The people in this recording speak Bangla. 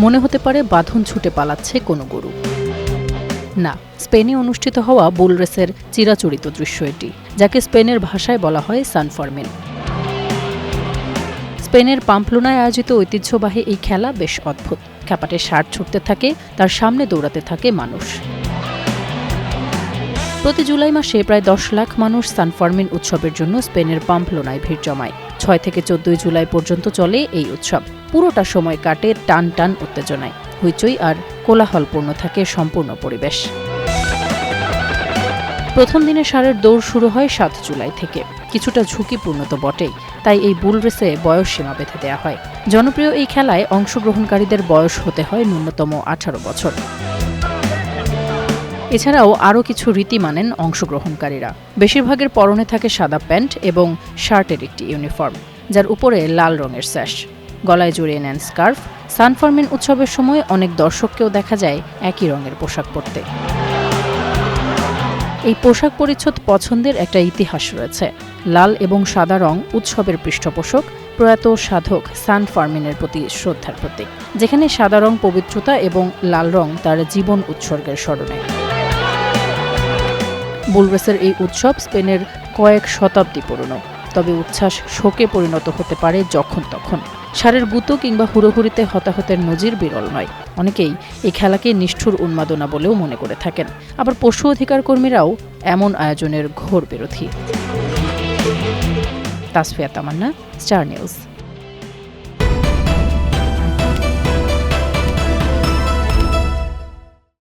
মনে হতে পারে বাঁধন ছুটে পালাচ্ছে কোনো গরু। না, স্পেনে অনুষ্ঠিত হওয়া বুল রেসের চিরাচরিত দৃশ্য এটি, যাকে স্পেনের ভাষায় বলা হয় সান ফার্মিন। স্পেনের পাম্পলোনায় আয়োজিত ঐতিহ্যবাহী এই খেলা বেশ অদ্ভুত। খ্যাপাটে ষাঁড় ছুটতে থাকে, তার সামনে দৌড়াতে থাকে মানুষ। প্রতি জুলাই মাসে প্রায় 10 লাখ মানুষ সান ফার্মিন উৎসবের জন্য স্পেনের পাম্পলোনায় ভিড় জমায়। 6 থেকে 14 জুলাই পর্যন্ত চলে এই উৎসব। পুরোটা সময় কাটে টান টান উত্তেজনায়, হইচই আর কোলাহলপূর্ণ থাকে সম্পূর্ণ পরিবেশ। প্রথম দিনে ষাঁড়ের দৌড় শুরু হয় 7 জুলাই থেকে। কিছুটা ঝুঁকিপূর্ণ তো বটেই, তাই এই বুল রেসে বয়স সীমা বেঁধে দেওয়া হয়। জনপ্রিয় এই খেলায় অংশগ্রহণকারীদের বয়স হতে হয় ন্যূনতম 18 বছর। এছাড়াও আরও কিছু রীতি মানেন অংশগ্রহণকারীরা। বেশিরভাগের পরনে থাকে সাদা প্যান্ট এবং শার্টের একটি ইউনিফর্ম, যার উপরে লাল রঙের স্যাশ। গলায় জড়িয়ে নেন স্কার্ফ। সান ফার্মিন উৎসবের সময় অনেক দর্শককেও দেখা যায় একই রঙের পোশাক পরতে। এই পোশাক পরিচ্ছদ পছন্দের একটা ইতিহাস রয়েছে। লাল এবং সাদা রং উৎসবের পৃষ্ঠপোষক, প্রয়াত সাধক সান ফার্মিনের প্রতি শ্রদ্ধার প্রতীক, যেখানে সাদা রং পবিত্রতা এবং লাল রং তার জীবন উৎসর্গের স্মরণে। বুল রেসের এই উৎসব স্পেনের কয়েক শতাব্দী পুরনো, তবে উচ্ছ্বাস শোকে পরিণত হতে পারে যখন তখন। ষাঁড়ের গুঁতো কিংবা হুড়োহুড়িতে হতাহতের নজির বিরল নয়। অনেকেই এই খেলাকে নিষ্ঠুর উন্মাদনা বলেও মনে করে থাকেন। আবার পশু অধিকার কর্মীরাও এমন আয়োজনের ঘোর বিরোধী। তাসফিয়া তামান্না, স্টার নিউজ।